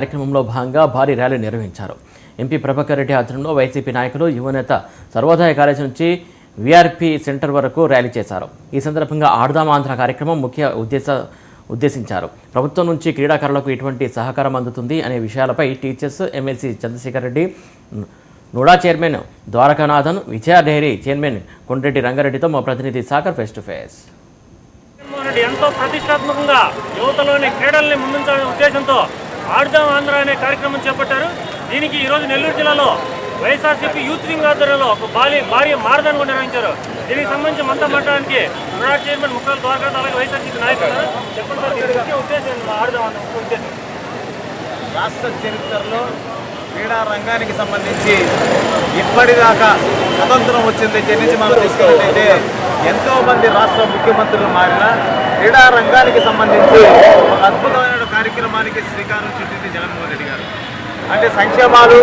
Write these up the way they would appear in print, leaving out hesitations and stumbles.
కార్యక్రమంలో భాగంగా భారీ ర్యాలీ నిర్వహించారు. ఎంపీ ప్రభాకర్ రెడ్డి ఆధ్వర్యంలో వైసీపీ నాయకులు యువనేత సర్వోదయ కాలేజీ నుంచి వీఆర్పీ సెంటర్ వరకు ర్యాలీ చేశారు. ఈ సందర్భంగా ఆడదాం ఆంధ్ర కార్యక్రమం ఉద్దేశించారు. ప్రభుత్వం నుంచి క్రీడాకారులకు ఎటువంటి సహకారం అందుతుంది అనే విషయాలపై teachers, MLC Chandrasekhar Reddy, NUDA chairman Dwarakanathan, Vijaya dairy chairman Kondreddy రంగారెడ్డితో మా ప్రతినిధి సాగర్ ఫేస్ టు ఫేస్. ఎంతో ప్రతిష్టాత్మకంగా యువతలోని క్రీడల్ని ముందుంచాలనే ఉద్దేశంతో ఆడదాం ఆంధ్ర అనే కార్యక్రమం చేపట్టారు. దీనికి ఈరోజు నెల్లూరు జిల్లాలో వైఎస్ఆర్సీపీ యూత్ వింగ్ ఆధ్వర్యంలో ఒక భారీ మారథాన్ కూడా నిర్వహించారు. దీనికి సంబంధించి మనతో మాట్లాడడానికి నుడా చైర్మన్ ముక్కల ద్వారకానాథ్, అలాగే వైఎస్ఆర్సీపీ నాయకులు చెప్పండి సార్, దీనికి ముఖ్య ఉద్దేశం ఆడదాం ఆంధ్ర ముఖ్య ఉద్దేశం. రాష్ట్ర చరిత్రలో క్రీడా రంగానికి సంబంధించి ఇప్పటిదాకా స్వతంత్రం వచ్చింది దగ్గర నుంచి మనం తీసుకున్నట్లయితే ఎంతోమంది రాష్ట్ర ముఖ్యమంత్రులు మారిన క్రీడా రంగానికి సంబంధించి ఒక అద్భుతమైన కార్యక్రమానికి శ్రీకారం చుట్టింది జగన్మోహన్ రెడ్డి గారు. అంటే సంక్షేమాలు,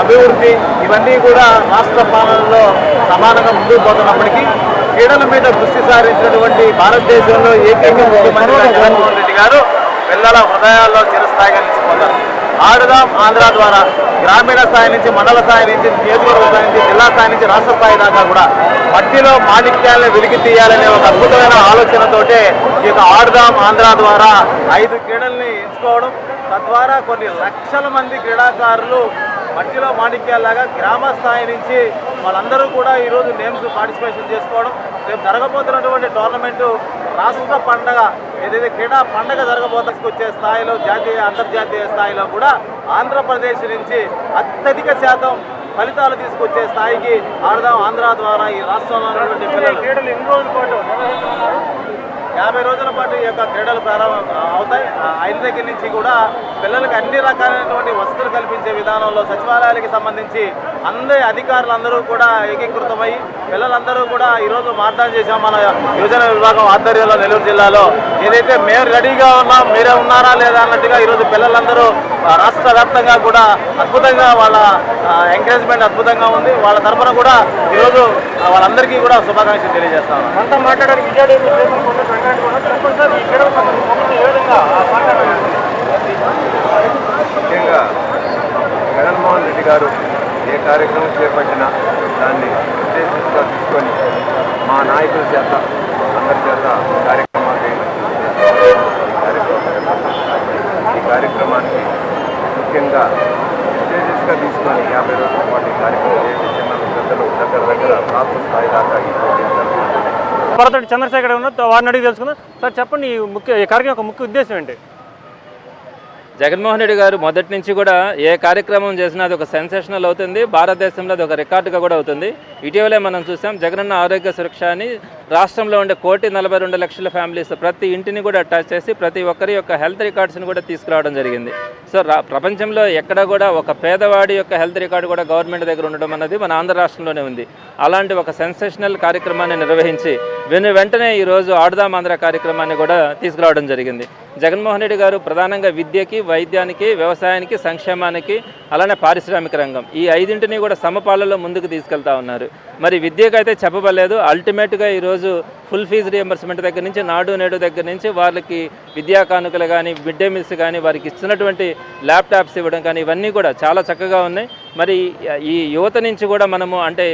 అభివృద్ధి ఇవన్నీ కూడా రాష్ట్ర పాలనలో సమానంగా ముందుకు పోతున్నప్పటికీ క్రీడల మీద దృష్టి సారించినటువంటి భారతదేశంలో ఏకైక ముఖ్యమంత్రి జగన్మోహన్ రెడ్డి గారు పిల్లల హృదయాల్లో చిరస్థాయిగా నిలిచిపోతారు. ఆడదాం ఆంధ్ర ద్వారా గ్రామీణ స్థాయి నుంచి, మండల స్థాయి నుంచి, నియోజకవర్గ స్థాయి నుంచి, జిల్లా స్థాయి నుంచి రాష్ట్ర స్థాయి దాకా కూడా మట్టిలో మాణిక్యాలను వెలికి తీయాలనే ఒక అద్భుతమైన ఆలోచనతోటే ఈ యొక్క ఆడదాం ఆంధ్ర ద్వారా 5 క్రీడల్ని ఎంచుకోవడం, తద్వారా కొన్ని లక్షల మంది క్రీడాకారులు మట్టిలో మాణిక్యాలాగా గ్రామ స్థాయి నుంచి వాళ్ళందరూ కూడా ఈరోజు నేమ్స్ పార్టిసిపేషన్ చేసుకోవడం, రేపు జరగబోతున్నటువంటి టోర్నమెంటు రాష్ట్ర పండగ ఏదైతే క్రీడా పండగ జరగబోతొచ్చే స్థాయిలో జాతీయ, అంతర్జాతీయ స్థాయిలో కూడా ఆంధ్రప్రదేశ్ నుంచి అత్యధిక శాతం ఫలితాలు తీసుకొచ్చే స్థాయికి ఆడదాం ఆంధ్ర ద్వారా ఈ రాష్ట్రంలో ఉన్నటువంటి క్రీడలు ఎన్ని రోజుల పాటు 50 రోజుల పాటు ఈ యొక్క క్రీడలు ప్రారంభం అవుతాయి. 5 దగ్గర నుంచి కూడా పిల్లలకు అన్ని రకాలైనటువంటి వసతులు కల్పించే విధానంలో సచివాలయాలకు సంబంధించి అందరి అధికారులందరూ కూడా ఏకీకృతమై పిల్లలందరూ కూడా ఈరోజు మాట్లాడి చేసాం. మన యువజన విభాగం ఆధ్వర్యంలో నెల్లూరు జిల్లాలో ఏదైతే మేము రెడీగా ఉన్నాం, మీరే ఉన్నారా లేదా అన్నట్టుగా ఈరోజు పిల్లలందరూ రాష్ట్ర వ్యాప్తంగా కూడా అద్భుతంగా వాళ్ళ ఎంకరేజ్మెంట్ అద్భుతంగా ఉంది. వాళ్ళ తరఫున కూడా ఈరోజు వాళ్ళందరికీ కూడా శుభాకాంక్షలు తెలియజేస్తాం. అంతా మాట్లాడడానికి ముఖ్యంగా జగన్మోహన్ రెడ్డి గారు ఏ కార్యక్రమం చేపట్టినా దాన్ని ఉద్దేశంగా తీసుకొని మా నాయకుల చేత, అందరి చేత కార్యక్రమాలు ఈ కార్యక్రమానికి ముఖ్యంగా ఉద్దేశంగా తీసుకొని 50 రోజుల పాటు ఈ కార్యక్రమం చేసి చిన్న పెద్దలు దగ్గర రాష్ట్ర స్థాయి దాకా ఈ భారత్ చంద్రశేఖర్ వారిని అడిగి తెలుసుకుందాం. సార్ చెప్పండి, ఈ కార్యక్రమం యొక్క ముఖ్య ఉద్దేశం ఏంటి? జగన్మోహన్ రెడ్డి గారు మొదటి నుంచి కూడా ఏ కార్యక్రమం చేసినా అది ఒక సెన్సేషనల్ అవుతుంది, భారతదేశంలో అది ఒక రికార్డుగా కూడా అవుతుంది. ఇటీవలే మనం చూసాం జగనన్న ఆరోగ్య సురక్ష అని రాష్ట్రంలో ఉండే 1,42,00,000 ఫ్యామిలీస్ ప్రతి ఇంటిని కూడా టచ్ చేసి ప్రతి ఒక్కరి యొక్క హెల్త్ రికార్డ్స్ని కూడా తీసుకురావడం జరిగింది. సో ప్రపంచంలో ఎక్కడ కూడా ఒక పేదవాడి యొక్క హెల్త్ రికార్డు కూడా గవర్నమెంట్ దగ్గర ఉండడం అన్నది మన ఆంధ్ర రాష్ట్రంలోనే ఉంది. అలాంటి ఒక సెన్సేషనల్ కార్యక్రమాన్ని నిర్వహించి వెంటనే ఈరోజు ఆడదాం ఆంధ్ర కార్యక్రమాన్ని కూడా తీసుకురావడం జరిగింది. జగన్మోహన్ రెడ్డి గారు ప్రధానంగా విద్యకి, వైద్యానికి, వ్యవసాయానికి, సంక్షేమానికి, అలానే పారిశ్రామిక రంగం ఈ 5ంటిని కూడా సమపాలలో ముందుకు తీసుకెళ్తా ఉన్నారు. మరి విద్యకైతే చెప్పబడలేదు. అల్టిమేట్గా ఈరోజు ఫుల్ ఫీజు రియంబర్స్మెంట్ దగ్గర నుంచి, నాడు నేడు దగ్గర నుంచి వాళ్ళకి విద్యా కానుకలు కానీ, మిడ్ డే మీల్స్ కానీ, వారికి ఇచ్చినటువంటి ల్యాప్టాప్స్ ఇవ్వడం కానీ ఇవన్నీ కూడా చాలా చక్కగా ఉన్నాయి. మరి ఈ యువత నుంచి కూడా మనము అంటే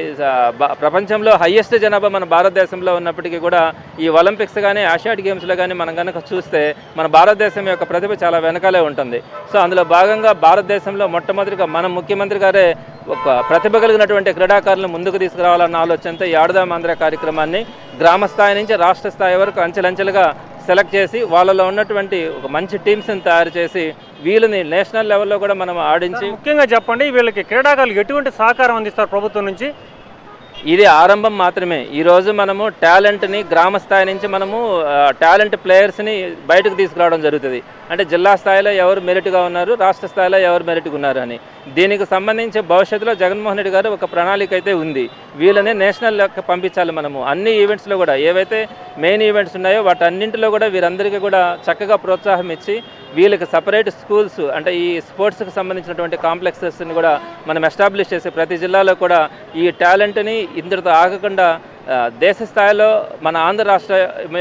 ప్రపంచంలో హయ్యెస్ట్ జనాభా మన భారతదేశంలో ఉన్నప్పటికీ కూడా ఈ ఒలింపిక్స్ కానీ, ఆసియాడ్ గేమ్స్లో కానీ మనం కనుక చూస్తే మన భారతదేశం యొక్క ప్రతిభ చాలా వెనకాలే ఉంటుంది. సో అందులో భాగంగా భారతదేశంలో మొట్టమొదటిగా మన ముఖ్యమంత్రి గారే ఒక ప్రతిభ కలిగినటువంటి క్రీడాకారులను ముందుకు తీసుకురావాలన్న ఆలోచనతో ఈ ఆడదాం ఆంధ్ర కార్యక్రమాన్ని గ్రామ స్థాయి నుంచి రాష్ట్ర స్థాయి వరకు అంచెలంచెలుగా సెలెక్ట్ చేసి వాళ్ళలో ఉన్నటువంటి ఒక మంచి టీమ్స్ని తయారు చేసి వీళ్ళని నేషనల్ లెవెల్లో కూడా మనం ఆడించి, ముఖ్యంగా చెప్పండి వీళ్ళకి క్రీడాకారులకు ఎటువంటి సహకారం అందిస్తారు ప్రభుత్వం నుంచి? ఇది ఆరంభం మాత్రమే. ఈరోజు మనము టాలెంట్ని గ్రామ స్థాయి నుంచి మనము టాలెంట్ ప్లేయర్స్ని బయటకు తీసుకురావడం జరుగుతుంది. అంటే జిల్లా స్థాయిలో ఎవరు మెరిట్గా ఉన్నారు, రాష్ట్ర స్థాయిలో ఎవరు మెరిట్గా ఉన్నారు అని. దీనికి సంబంధించి భవిష్యత్తులో జగన్మోహన్ రెడ్డి గారు ఒక ప్రణాళిక అయితే ఉంది. వీళ్ళని నేషనల్ లెక్క పంపించాలి. మనము అన్ని ఈవెంట్స్లో కూడా ఏవైతే మెయిన్ ఈవెంట్స్ ఉన్నాయో వాటన్నింటిలో కూడా వీరందరికీ కూడా చక్కగా ప్రోత్సాహం ఇచ్చి వీళ్ళకి సపరేట్ స్కూల్స్ అంటే ఈ స్పోర్ట్స్కి సంబంధించినటువంటి కాంప్లెక్సెస్ని కూడా మనం ఎస్టాబ్లిష్ చేసి ప్రతి జిల్లాలో కూడా ఈ టాలెంట్ని ఇంతటితో ఆగకుండా దేశ స్థాయిలో మన ఆంధ్ర రాష్ట్ర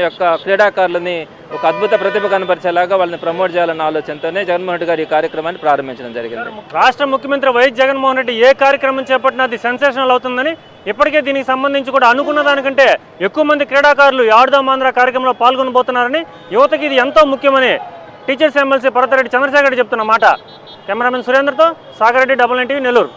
యొక్క క్రీడాకారులని ఒక అద్భుత ప్రతిభ కనపరిచేలాగా వాళ్ళని ప్రమోట్ చేయాలన్న ఆలోచనతోనే జగన్మోహన్ రెడ్డి గారు ఈ కార్యక్రమాన్ని ప్రారంభించడం జరిగింది. రాష్ట్ర ముఖ్యమంత్రి వైఎస్ జగన్మోహన్ రెడ్డి ఏ కార్యక్రమం చేపట్టినా అది సెన్సేషనల్ అవుతుందని, ఇప్పటికే దీనికి సంబంధించి కూడా అనుకున్న దానికంటే ఎక్కువ మంది క్రీడాకారులు ఆడుదాం ఆంధ్ర కార్యక్రమంలో పాల్గొనబోతున్నారని, యువతకి ఇది ఎంతో ముఖ్యమని టీచర్స్ ఎమ్మెల్సీ పర్వతరెడ్డి చంద్రశేఖర్ రెడ్డి చెప్తున్న మాట. కెమెరామెన్ సురేంద్రతో సాగర్ రెడ్డి, డబుల్ 9 టీవీ, నెల్లూరు.